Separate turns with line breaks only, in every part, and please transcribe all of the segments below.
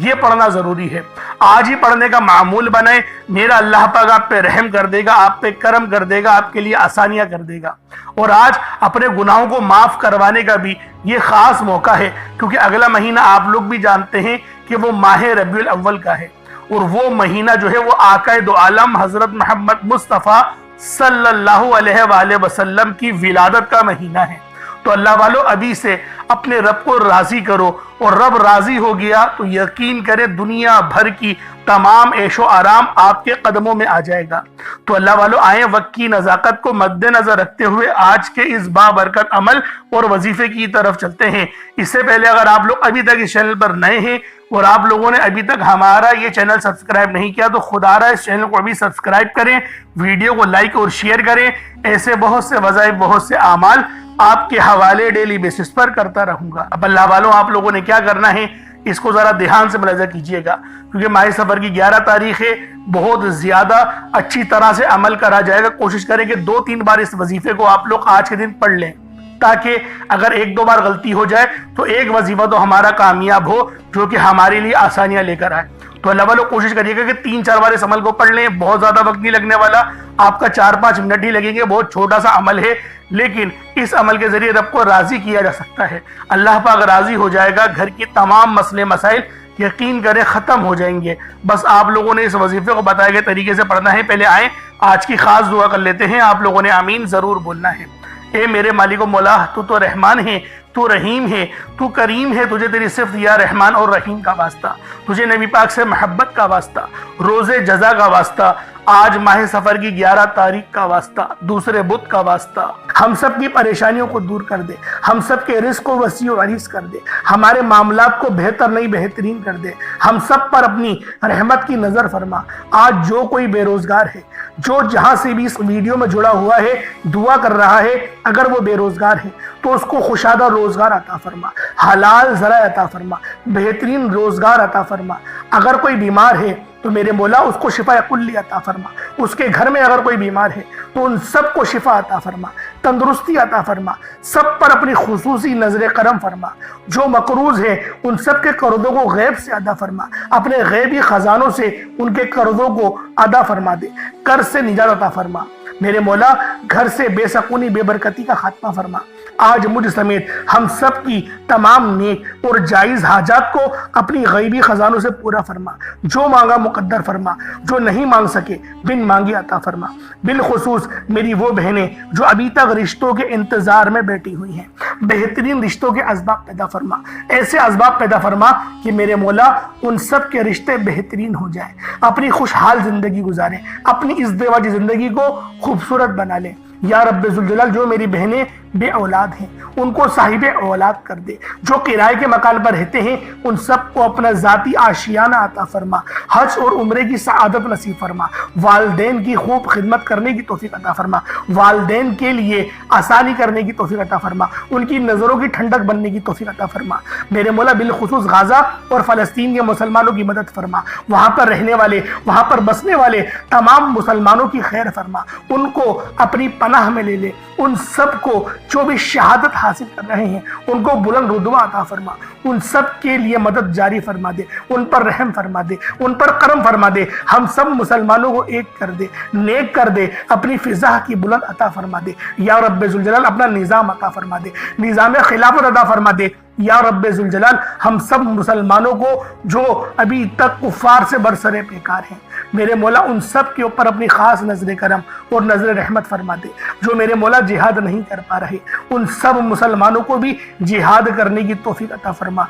یہ پڑھنا ضروری ہے۔ آج ہی پڑھنے کا معمول بنائیں، میرا اللہ پاک آپ پہ رحم کر دے گا، آپ پہ کرم کر دے گا، آپ کے لیے آسانیاں کر دے گا۔ اور آج اپنے گناہوں کو معاف کروانے کا بھی یہ خاص موقع ہے، کیونکہ اگلا مہینہ آپ لوگ بھی جانتے ہیں کہ وہ ماہ ربیع الاول کا ہے، اور وہ مہینہ جو ہے وہ آقا دو عالم حضرت محمد مصطفیٰ صلی اللہ علیہ وآلہ وسلم کی ولادت کا مہینہ ہے۔ تو اللہ والو ابھی سے اپنے رب کو راضی کرو، اور رب راضی ہو گیا تو یقین کرے دنیا بھر کی تمام عیش و آرام آپ کے قدموں میں آ جائے گا۔ تو اللہ والو آئیں وقت کی نزاکت کو مد نظر رکھتے ہوئے آج کے اس بابرکت عمل اور وظیفے کی طرف چلتے ہیں۔ اس سے پہلے اگر آپ لوگ ابھی تک اس چینل پر نئے ہیں اور آپ لوگوں نے ابھی تک ہمارا یہ چینل سبسکرائب نہیں کیا تو خدا را اس چینل کو ابھی سبسکرائب کریں، ویڈیو کو لائک اور شیئر کریں۔ ایسے بہت سے وظائف، بہت سے اعمال آپ کے حوالے ڈیلی بیسس پر کرتا رہوں گا۔ اب اللہ والوں آپ لوگوں نے کیا کرنا ہے اس کو ذرا دھیان سے ملاحظہ کیجئے گا، کیونکہ ماہ سفر کی 11 تاریخ ہے، بہت زیادہ اچھی طرح سے عمل کرا جائے گا۔ کوشش کریں کہ 2-3 بار اس وظیفے کو آپ لوگ آج کے دن پڑھ لیں، تاکہ اگر 1-2 بار غلطی ہو جائے تو ایک وظیفہ تو ہمارا کامیاب ہو جو کہ ہمارے لیے آسانیاں لے کر آئے۔ تو اللہ والوں کوشش کریے گا کہ 3-4 بار اس عمل کو پڑھ لیں، بہت زیادہ وقت نہیں لگنے والا، آپ کا 4-5 منٹ ہی لگیں گے، بہت چھوٹا سا عمل ہے، لیکن اس عمل کے ذریعے رب کو راضی کیا جا سکتا ہے۔ اللہ پاک راضی ہو جائے گا، گھر کی تمام مسئلے مسائل یقین کریں ختم ہو جائیں گے۔ بس آپ لوگوں نے اس وظیفے کو بتائے گئے طریقے سے پڑھنا ہے۔ پہلے آئیں آج کی خاص دعا کر لیتے ہیں، آپ لوگوں نے آمین ضرور بولنا ہے۔ اے میرے مالک و مولا، تو رحمان ہے، تو رحیم ہے، تو کریم ہے، تجھے تیری صفت یا رحمان اور رحیم کا واسطہ، تجھے نبی پاک سے محبت کا واسطہ، روز جزا کا واسطہ، آج ماہ سفر کی 11 تاریخ کا واسطہ، دوسرے بدھ کا واسطہ، ہم سب کی پریشانیوں کو دور کر دے، ہم سب کے رزق کو وسیع و عریض کر دے، ہمارے معاملات کو بہتر نہیں بہترین کر دے، ہم سب پر اپنی رحمت کی نظر فرما۔ آج جو کوئی بے روزگار ہے، جو جہاں سے بھی اس ویڈیو میں جڑا ہوا ہے دعا کر رہا ہے، اگر وہ بے روزگار ہے تو اس کو خوشادہ روزگار عطا فرما، حلال ذرائع عطا فرما، بہترین روزگار عطا فرما۔ اگر کوئی بیمار ہے تو میرے مولا اس کو شفا کلی عطا فرما، اس کے گھر میں اگر کوئی بیمار ہے تو ان سب کو شفا عطا فرما، تندرستی عطا فرما، سب پر اپنی خصوصی نظر کرم فرما۔ جو مقروض ہے ان سب کے قرضوں کو غیب سے ادا فرما، اپنے غیبی خزانوں سے ان کے قرضوں کو ادا فرما دے، قرض سے نجات عطا فرما۔ میرے مولا گھر سے بے سکونی بے برکتی کا خاتمہ فرما۔ آج مجھ سمیت ہم سب کی تمام نیک اور جائز حاجات کو اپنی غیبی خزانوں سے پورا فرما، جو مانگا مقدر فرما، جو نہیں مانگ سکے بن مانگی عطا فرما۔ بالخصوص میری وہ بہنیں جو ابھی تک رشتوں کے انتظار میں بیٹھی ہوئی ہیں، بہترین رشتوں کے اسباب پیدا فرما، ایسے اسباب پیدا فرما کہ میرے مولا ان سب کے رشتے بہترین ہو جائیں، اپنی خوشحال زندگی گزاریں، اپنی ازدواجی زندگی کو خوبصورت بنا لیں۔ یا رب ذوالجلال جو میری بہنیں بے اولاد ہیں ان کو صاحب اولاد کر دے، جو کرائے کے مکان پر رہتے ہیں ان سب کو اپنا ذاتی آشیانہ عطا فرما، حج اور عمرے کی سعادت نصیب فرما، والدین کی خوب خدمت کرنے کی توفیق عطا فرما، والدین کے لیے آسانی کرنے کی توفیق عطا فرما، ان کی نظروں کی ٹھنڈک بننے کی توفیق عطا فرما۔ میرے مولا بالخصوص غزہ اور فلسطین کے مسلمانوں کی مدد فرما، وہاں پر رہنے والے، وہاں پر بسنے والے تمام مسلمانوں کی خیر فرما، ان کو اپنی پناہ میں لے لے، ان سب کو جو بھی شہادت حاصل کر رہے ہیں ان کو بلند رتبہ عطا فرما، ان سب کے لیے مدد جاری فرما دے، ان پر رحم فرما دے، ان پر کرم فرما دے، ہم سب مسلمانوں کو ایک کر دے، نیک کر دے، اپنی فضا کی بلند عطا فرما دے۔ یا رب ذوالجلال اپنا نظام عطا فرما دے، نظام خلافت عطا فرما دے۔ یا رب ذوالجلال ہم سب مسلمانوں کو جو ابھی تک کفار سے برسرے پیکار ہیں میرے مولا ان سب کے اوپر اپنی خاص نظر کرم اور نظر رحمت فرما دے۔ جو میرے مولا جہاد نہیں کر پا رہے ان سب مسلمانوں کو بھی جہاد کرنے کی توفیق عطا فرما،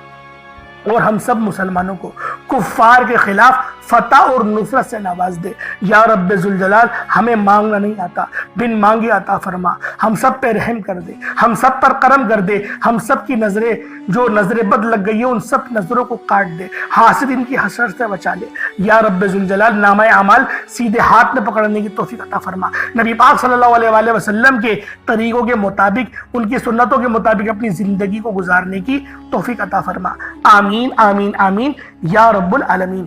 اور ہم سب مسلمانوں کو کفار کے خلاف فتح اور نصرت سے نواز دے۔ یا رب ذوالجلال ہمیں مانگنا نہیں آتا، بن مانگے عطا فرما، ہم سب پہ رحم کر دے، ہم سب پر کرم کر دے، ہم سب کی نظریں جو نظر بد لگ گئی ہے ان سب نظروں کو کاٹ دے، حاسد ان کی حسرت سے بچا لے۔ یا رب ذوالجلال نامہ اعمال سیدھے ہاتھ میں پکڑنے کی توفیق عطا فرما، نبی پاک صلی اللہ علیہ وآلہ وسلم کے طریقوں کے مطابق، ان کی سنتوں کے مطابق اپنی زندگی کو گزارنے کی توفیق عطا فرما۔ آمین آمین آمین یا رب العالمین۔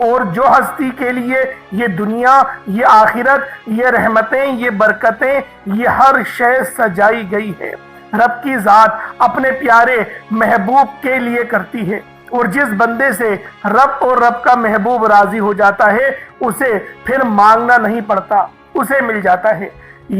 اور جو ہستی کے لیے یہ دنیا، یہ آخرت، یہ رحمتیں، یہ برکتیں، یہ ہر شے سجائی گئی ہے، رب کی ذات اپنے پیارے محبوب کے لیے کرتی ہے، اور جس بندے سے رب اور رب کا محبوب راضی ہو جاتا ہے اسے پھر مانگنا نہیں پڑتا، اسے مل جاتا ہے۔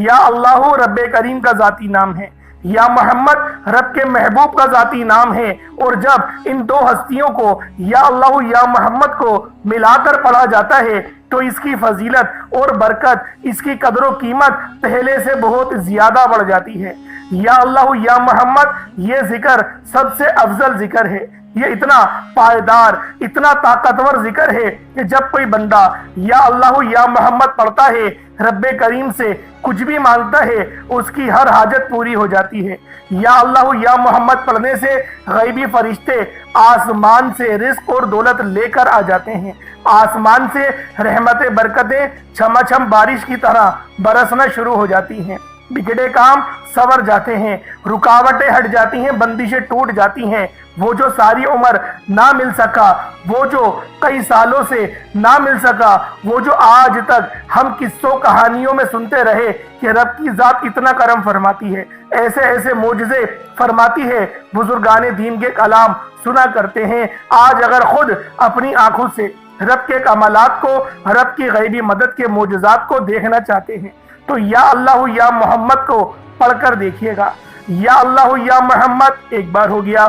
یا اللہ رب کریم کا ذاتی نام ہے، یا محمد رب کے محبوب کا ذاتی نام ہے، اور جب ان دو ہستیوں کو یا اللہ یا محمد کو ملا کر پڑھا جاتا ہے تو اس کی فضیلت اور برکت، اس کی قدر و قیمت پہلے سے بہت زیادہ بڑھ جاتی ہے۔ یا اللہ یا محمد یہ ذکر سب سے افضل ذکر ہے، یہ اتنا پائیدار، اتنا طاقتور ذکر ہے کہ جب کوئی بندہ یا اللہ یا محمد پڑھتا ہے، رب کریم سے کچھ بھی مانگتا ہے، اس کی ہر حاجت پوری ہو جاتی ہے۔ یا اللہ یا محمد پڑھنے سے غیبی فرشتے آسمان سے رزق اور دولت لے کر آ جاتے ہیں، آسمان سے رحمت برکتیں چھما چھم بارش کی طرح برسنا شروع ہو جاتی ہیں، بگڑے کام سور جاتے ہیں، رکاوٹیں ہٹ جاتی ہیں، بندشیں ٹوٹ جاتی ہیں۔ وہ جو ساری عمر نہ مل سکا، وہ جو کئی سالوں سے نہ مل سکا، وہ جو آج تک ہم قصوں کہانیوں میں سنتے رہے کہ رب کی ذات اتنا کرم فرماتی ہے، ایسے ایسے معجزے فرماتی ہے، بزرگان دین کے کلام سنا کرتے ہیں، آج اگر خود اپنی آنکھوں سے رب کے کمالات کو، رب کی غیبی مدد کے معجزات کو دیکھنا چاہتے ہیں تو یا اللہ یا محمد کو پڑھ کر دیکھیے گا۔ یا اللہ یا محمد ایک بار ہو گیا،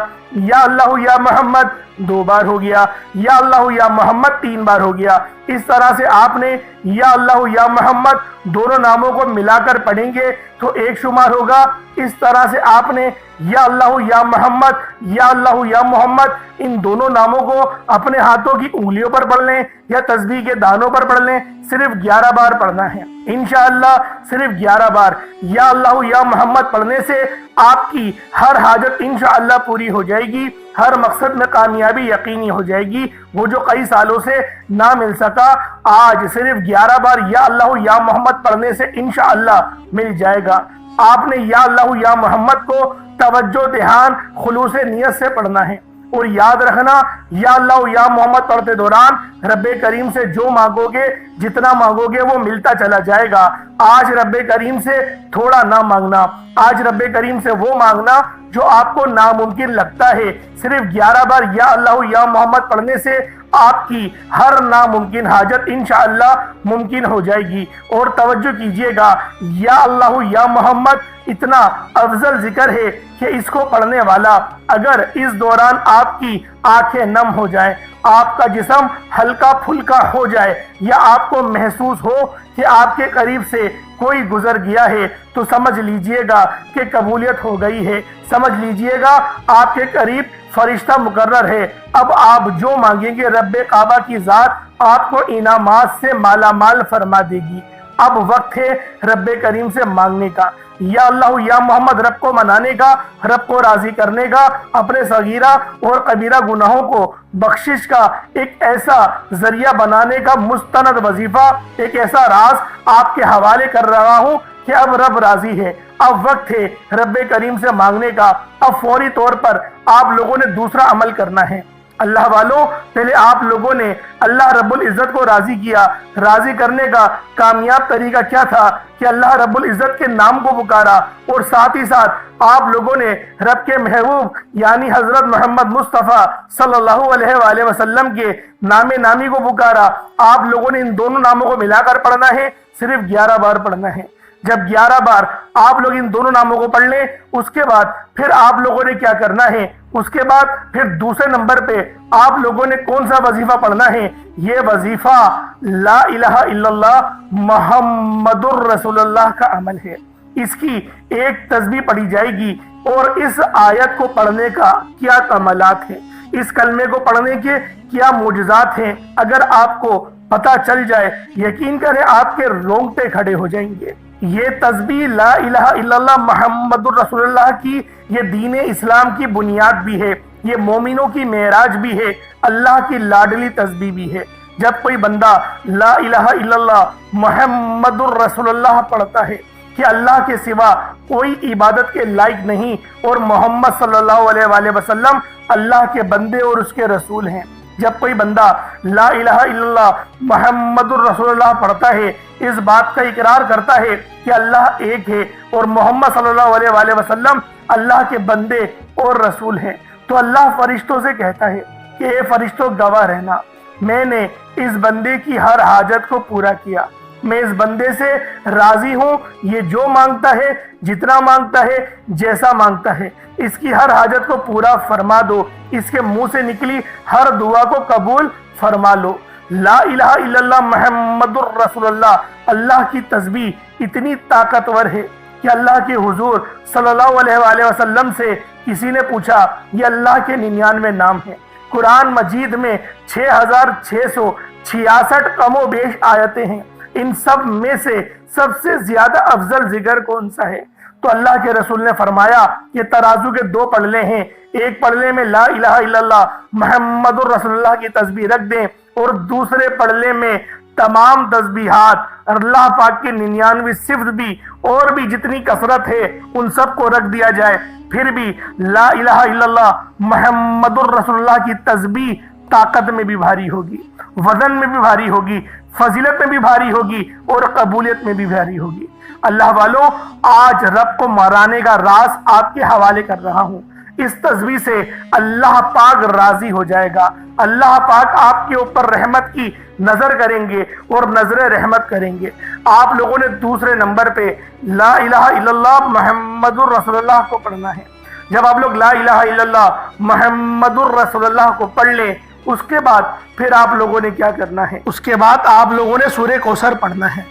یا اللہ یا محمد دو بار ہو گیا، یا اللہ یا محمد تین بار ہو گیا۔ اس طرح سے آپ نے یا اللہ یا محمد دونوں ناموں کو ملا کر پڑھیں گے تو ایک شمار ہوگا۔ اس طرح سے آپ نے یا اللہ یا محمد، یا اللہ یا محمد ان دونوں ناموں کو اپنے ہاتھوں کی انگلیوں پر پڑھ لیں یا تسبیح کے دانوں پر پڑھ لیں، صرف 11 بار پڑھنا ہے انشاءاللہ، صرف 11 بار یا اللہ یا محمد پڑھنے سے آپ کی ہر حاجت انشاءاللہ پوری ہو جائے گی، ہر مقصد میں کامیابی یقینی ہو جائے گی۔ وہ جو کئی سالوں سے نہ مل سکا، آج صرف 11 بار یا اللہ یا محمد پڑھنے سے انشاءاللہ مل جائے گا۔ آپ نے یا اللہ یا محمد کو توجہ، دھیان، خلوص نیت سے پڑھنا ہے، اور یاد رکھنا یا اللہ یا محمد پڑھتے دوران رب کریم سے جو مانگو گے، جتنا مانگو گے وہ ملتا چلا جائے گا۔ آج رب کریم سے تھوڑا نہ مانگنا، آج رب کریم سے وہ مانگنا جو آپ کو ناممکن لگتا ہے۔ صرف 11 بار یا اللہ یا محمد پڑھنے سے آپ کی ہر ناممکن حاجت انشاءاللہ ممکن ہو جائے گی۔ اور توجہ کیجئے گا، یا اللہ یا محمد اتنا افضل ذکر ہے کہ اس کو پڑھنے والا اگر اس دوران آپ کی آنکھیں نم ہو جائیں، آپ کا جسم ہلکا پھلکا ہو جائے، یا آپ کو محسوس ہو کہ آپ کے قریب سے کوئی گزر گیا ہے، تو سمجھ لیجئے گا کہ قبولیت ہو گئی ہے، سمجھ لیجئے گا آپ کے قریب فرشتہ مقرر ہے۔ اب آپ جو مانگیں گے رب کعبہ کی ذات آپ کو انعامات سے مالا مال فرما دے گی۔ اب وقت ہے رب کریم سے مانگنے کا، یا اللہ یا محمد رب کو منانے کا، رب کو راضی کرنے کا، اپنے صغیرہ اور کبیرہ گناہوں کو بخشش کا ایک ایسا ذریعہ بنانے کا مستند وظیفہ، ایک ایسا راز آپ کے حوالے کر رہا ہوں کہ اب رب راضی ہے۔ اب وقت ہے رب کریم سے مانگنے کا۔ اب فوری طور پر آپ لوگوں نے دوسرا عمل کرنا ہے۔ اللہ والوں، پہلے آپ لوگوں نے اللہ رب العزت کو راضی کیا۔ راضی کرنے کا کامیاب طریقہ کیا تھا کہ اللہ رب العزت کے نام کو پکارا، اور ساتھ ہی ساتھ آپ لوگوں نے رب کے محبوب یعنی حضرت محمد مصطفیٰ صلی اللہ علیہ وآلہ وسلم کے نام نامی کو پکارا۔ آپ لوگوں نے ان دونوں ناموں کو ملا کر پڑھنا ہے، صرف 11 بار پڑھنا ہے۔ جب 11 بار آپ لوگ ان دونوں ناموں کو پڑھ لیں، اس کے بعد پھر آپ لوگوں نے کیا کرنا ہے، اس کے بعد پھر دوسرے نمبر پہ آپ لوگوں نے کون سا وظیفہ پڑھنا ہے؟ یہ وظیفہ لا الہ الا اللہ محمد الرسول اللہ کا عمل ہے۔ اس کی ایک تسبیح پڑھی جائے گی، اور اس آیت کو پڑھنے کا کیا کمالات ہیں، اس کلمے کو پڑھنے کے کیا معجزات ہیں، اگر آپ کو پتہ چل جائے، یقین کریں آپ کے رونگٹے کھڑے ہو جائیں گے۔ یہ تسبیح لا الہ الا اللہ محمد الرسول اللہ کی یہ دین اسلام کی بنیاد بھی ہے، یہ مومنوں کی معراج بھی ہے، اللہ کی لاڈلی تسبیح بھی ہے۔ جب کوئی بندہ لا الہ الا اللہ محمد الرسول اللہ پڑھتا ہے کہ اللہ کے سوا کوئی عبادت کے لائق نہیں، اور محمد صلی اللہ علیہ وآلہ وسلم اللہ کے بندے اور اس کے رسول ہیں، جب کوئی بندہ لا الہ الا اللہ محمد الرسول اللہ پڑھتا ہے، اس بات کا اقرار کرتا ہے کہ اللہ ایک ہے اور محمد صلی اللہ علیہ وآلہ وسلم اللہ کے بندے اور رسول ہیں، تو اللہ فرشتوں سے کہتا ہے کہ اے فرشتوں گواہ رہنا، میں نے اس بندے کی ہر حاجت کو پورا کیا، میں اس بندے سے راضی ہوں، یہ جو مانگتا ہے، جتنا مانگتا ہے، جیسا مانگتا ہے، اس کی ہر حاجت کو پورا فرما دو، اس کے منہ سے نکلی ہر دعا کو قبول فرما لو۔ لا الہ الا اللہ محمد الرسول اللہ، اللہ کی تسبیح اتنی طاقتور ہے کہ اللہ کے حضور صلی اللہ علیہ وآلہ وسلم سے کسی نے پوچھا، یہ اللہ کے 99 نام ہیں، قرآن مجید میں 6666 کم و بیش آیتیں ہیں، ان سب میں سے سب سے زیادہ افضل ذکر کون سا ہے؟ تو اللہ کے رسول نے فرمایا کہ ترازو کے 2 پلڑے ہیں، ایک پلڑے میں لا الہ الا اللہ محمد الرسول اللہ کی تسبیح رکھ دیں اور دوسرے پلڑے میں تمام تسبیحات اللہ پاک کے 99 صفت بھی اور بھی جتنی کثرت ہے ان سب کو رکھ دیا جائے، پھر بھی لا الہ الا اللہ محمد الرسول اللہ کی تسبیح طاقت میں بھی بھاری ہوگی، وزن میں بھی بھاری ہوگی، فضیلت میں بھی بھاری ہوگی اور قبولیت میں بھی بھاری ہوگی۔ اللہ والوں، آج رب کو مرانے کا راز آپ کے حوالے کر رہا ہوں، اس تسبیح سے اللہ پاک راضی ہو جائے گا، اللہ پاک آپ کے اوپر رحمت کی نظر کریں گے اور نظر رحمت کریں گے۔ آپ لوگوں نے دوسرے نمبر پہ لا الہ الا اللہ محمد الرسول اللہ کو پڑھنا ہے۔ جب آپ لوگ لا الہ الا اللہ محمد الرسول اللہ کو پڑھ لیں، اس کے بعد پھر آپ لوگوں نے کیا کرنا ہے؟ اس کے بعد آپ لوگوں نے سورہ کوثر پڑھنا ہے۔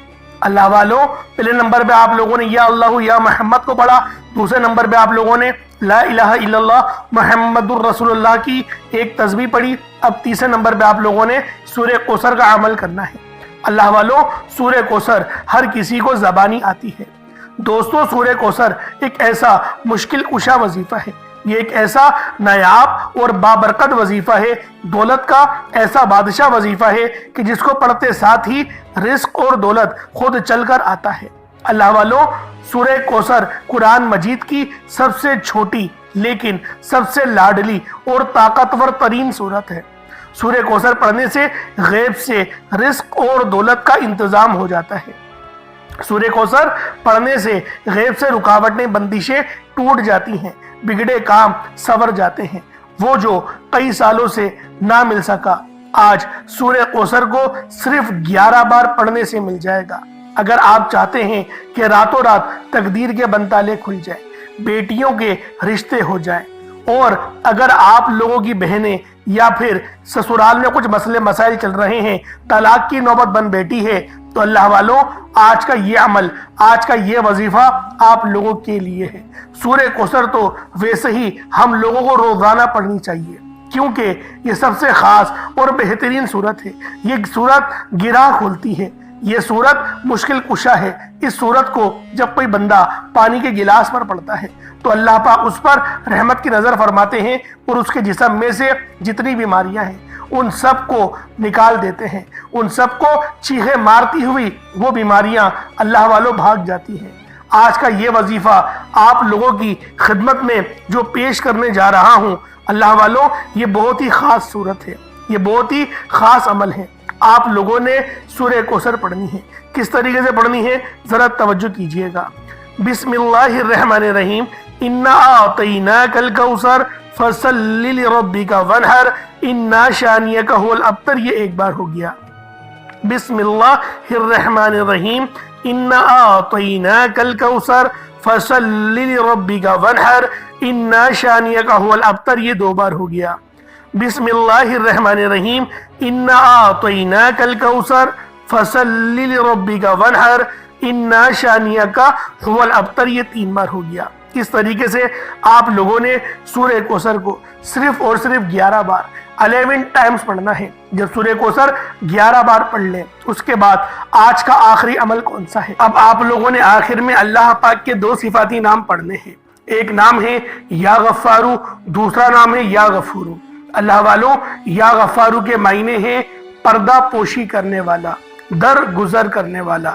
اللہ والوں، پہلے نمبر پہ آپ لوگوں نے یا اللہ یا محمد کو پڑھا، دوسرے نمبر پہ آپ لوگوں نے لا الہ الا اللہ محمد الرسول اللہ کی ایک تسبیح پڑھی، اب تیسرے نمبر پہ آپ لوگوں نے سورہ کوثر کا عمل کرنا ہے۔ اللہ والوں، سورہ کوثر ہر کسی کو زبانی آتی ہے۔ دوستو، سورہ کوثر ایک ایسا مشکل کشا وظیفہ ہے، یہ ایک ایسا نایاب اور بابرکت وظیفہ ہے، دولت کا ایسا بادشاہ وظیفہ ہے کہ جس کو پڑھتے ساتھ ہی رزق اور دولت خود چل کر آتا ہے۔ اللہ والوں، سورہ کوثر قرآن مجید کی سب سے چھوٹی لیکن سب سے لاڈلی اور طاقتور ترین سورت ہے۔ سورہ کوثر پڑھنے سے غیب سے رزق اور دولت کا انتظام ہو جاتا ہے۔ سورہ کوثر پڑھنے سے غیب سے رکاوٹیں بندشیں ٹوٹ جاتی ہیں، بگڑے کام سنور جاتے ہیں۔ وہ جو کئی سالوں سے نہ مل سکا، آج سورہ کوثر کو صرف 11 بار پڑھنے سے مل جائے گا۔ اگر آپ چاہتے ہیں کہ راتوں رات تقدیر کے بنتالے کھل جائیں، بیٹیوں کے رشتے ہو جائیں، اور اگر آپ لوگوں کی بہنیں یا پھر سسرال میں کچھ مسئلے مسائل چل رہے ہیں، طلاق کی نوبت بن بیٹھی ہے، تو اللہ والوں، آج کا یہ عمل، آج کا یہ وظیفہ آپ لوگوں کے لیے ہے۔ سورہ کوثر تو ویسے ہی ہم لوگوں کو روزانہ پڑھنی چاہیے، کیونکہ یہ سب سے خاص اور بہترین سورت ہے۔ یہ سورت گرہ کھولتی ہے، یہ سورت مشکل کشا ہے۔ اس سورت کو جب کوئی بندہ پانی کے گلاس پر پڑھتا ہے تو اللہ پاک اس پر رحمت کی نظر فرماتے ہیں اور اس کے جسم میں سے جتنی بیماریاں ہیں ان سب کو نکال دیتے ہیں، ان سب کو چیخے مارتی ہوئی وہ بیماریاں اللہ والوں بھاگ جاتی ہیں۔ آج کا یہ وظیفہ آپ لوگوں کی خدمت میں جو پیش کرنے جا رہا ہوں، اللہ والوں، یہ بہت ہی خاص صورت ہے، یہ بہت ہی خاص عمل ہے۔ آپ لوگوں نے سورہ کوثر پڑھنی ہے۔ کس طریقے سے پڑھنی ہے ذرا توجہ کیجئے گا۔ بسم اللہ الرحمن الرحیم، انا اعطیناک الکوثر فصلی لربک وانحر انا شانیک هو الابتر۔ یہ ایک بار ہو گیا۔ بسم اللہ الرحمن الرحیم، انا اعطیناک الکوثر فصلی لربک وانحر انا شانیک هو الابتر۔ یہ 2 بار ہو گیا۔ بسم اللہ الرحمن الرحیم، انا اعطیناک الکوثر فصلی لربک وانحر انا شانیک هو الابتر۔ یہ 3 بار ہو گیا۔ اس طریقے سے آپ لوگوں نے سورہ کوثر کو صرف اور صرف 11 بار 11 ٹائمز پڑھنا ہے۔ جب سورہ کوثر 11 بار پڑھ لیں، اس کے بعد آج کا آخری عمل کون سا ہے؟ اب آپ لوگوں نے آخر میں اللہ پاک کے 2 صفاتی نام پڑھنے ہیں۔ ایک نام ہے یا غفارو، دوسرا نام ہے یا غفورو۔ اللہ والوں، یا غفارو کے معنی ہیں پردہ پوشی کرنے والا، در گزر کرنے والا۔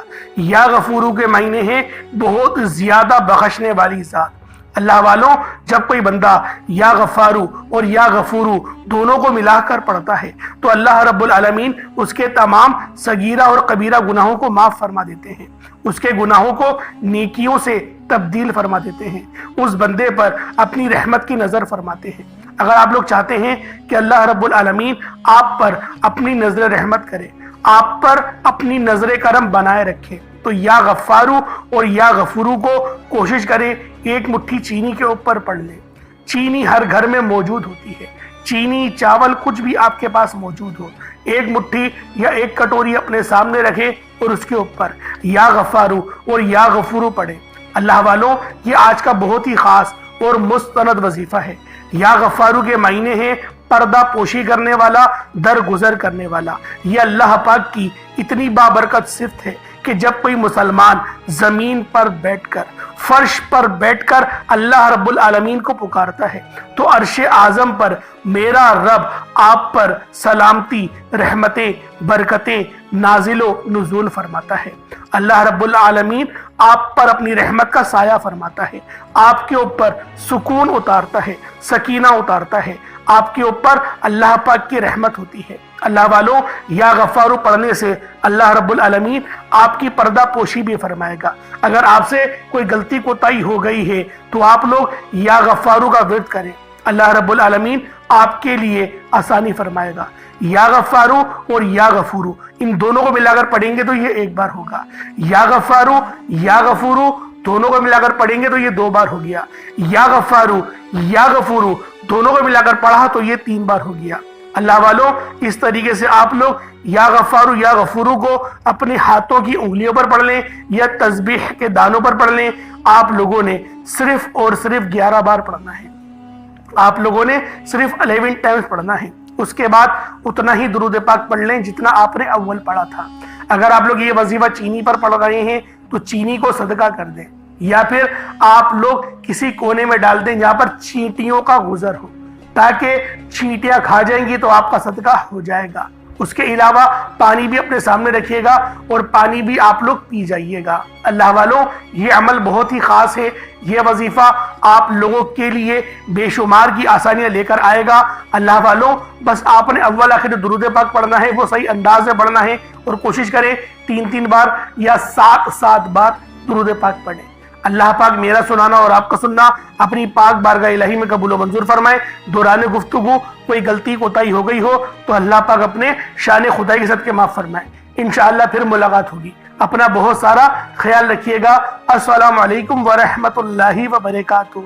یا غفورو کے معنی ہیں بہت زیادہ بخشنے والی ذات۔ اللہ والوں، جب کوئی بندہ یا غفارو اور یا غفورو دونوں کو ملا کر پڑھتا ہے تو اللہ رب العالمین اس کے تمام صغیرہ اور کبیرہ گناہوں کو معاف فرما دیتے ہیں، اس کے گناہوں کو نیکیوں سے تبدیل فرما دیتے ہیں، اس بندے پر اپنی رحمت کی نظر فرماتے ہیں۔ اگر آپ لوگ چاہتے ہیں کہ اللہ رب العالمین آپ پر اپنی نظر رحمت کرے، آپ پر اپنی نظر کرم بنائے رکھے، تو یا غفارو اور یا غفورو کو کوشش کریں ایک مٹھی چینی کے اوپر پڑھ لیں۔ چینی ہر گھر میں موجود ہوتی ہے، چینی چاول کچھ بھی آپ کے پاس موجود ہو، ایک مٹھی یا ایک کٹوری اپنے سامنے رکھیں اور اس کے اوپر یا غفارو اور یا غفورو پڑھیں۔ اللہ والوں، یہ آج کا بہت ہی خاص اور مستند وظیفہ ہے۔ یا غفارو کے معنی ہیں پردہ پوشی کرنے والا، درگزر کرنے والا۔ یہ اللہ پاک کی اتنی بابرکت صفت ہے کہ جب کوئی مسلمان زمین پر بیٹھ کر، فرش پر بیٹھ کر اللہ رب العالمین کو پکارتا ہے تو عرش اعظم پر میرا رب آپ پر سلامتی، رحمتیں، برکتیں نازل و نزول فرماتا ہے۔ اللہ رب العالمین آپ پر اپنی رحمت کا سایہ فرماتا ہے، آپ کے اوپر سکون اتارتا ہے، سکینہ اتارتا ہے، آپ کے اوپر اللہ پاک کی رحمت ہوتی ہے۔ اللہ والوں، یا غفارو پڑھنے سے اللہ رب العالمین آپ کی پردہ پوشی بھی فرمائے گا۔ اگر آپ سے کوئی غلطی کوتاہی ہو گئی ہے تو آپ لوگ یا غفارو کا ورد کریں، اللہ رب العالمین آپ کے لیے آسانی فرمائے گا۔ یا غفارو اور یا غفورو ان دونوں کو ملا کر پڑھیں گے تو یہ ایک بار ہوگا، یا غفارو یا غفورو دونوں کو ملا کر پڑھیں گے تو یہ 2 بار ہو گیا، یا غفارو یا غفورو دونوں کو ملا کر پڑھا تو یہ 3 بار ہو گیا۔ اللہ والوں، اس طریقے سے آپ لوگ یا غفارو یا غفورو کو اپنے ہاتھوں کی انگلیوں پر پڑھ لیں یا تسبیح کے دانوں پر پڑھ لیں۔ آپ لوگوں نے صرف اور صرف 11 بار پڑھنا ہے، آپ لوگوں نے صرف 11 ٹائمز پڑھنا ہے۔ اس کے بعد اتنا ہی درود پاک پڑھ لیں جتنا آپ نے اول پڑھا تھا۔ اگر آپ لوگ یہ وظیفہ چینی پر پڑھ رہے ہیں تو چینی کو صدقہ کر دیں، یا پھر آپ لوگ کسی کونے میں ڈال دیں جہاں پر چینٹیوں کا گزر ہو، تاکہ چینٹیاں کھا جائیں گی تو آپ کا صدقہ ہو جائے گا۔ اس کے علاوہ پانی بھی اپنے سامنے رکھیے گا اور پانی بھی آپ لوگ پی جائیے گا۔ اللہ والوں، یہ عمل بہت ہی خاص ہے، یہ وظیفہ آپ لوگوں کے لیے بے شمار کی آسانیاں لے کر آئے گا۔ اللہ والوں، بس آپ نے اول آخر درود پاک پڑھنا ہے، وہ صحیح انداز میں پڑھنا ہے اور کوشش کریں 3 بار یا 7 بار درود پاک پڑھیں۔ اللہ پاک میرا سنانا اور آپ کا سننا اپنی پاک بارگاہ الہی میں قبول و منظور فرمائے۔ دوران گفتگو کوئی غلطی کوتاہی ہو گئی ہو تو اللہ پاک اپنے شان خدائی کے صدقے معاف فرمائے۔ انشاءاللہ پھر ملاقات ہوگی۔ اپنا بہت سارا خیال رکھیے گا۔ السلام علیکم ورحمۃ اللہ وبرکاتہ۔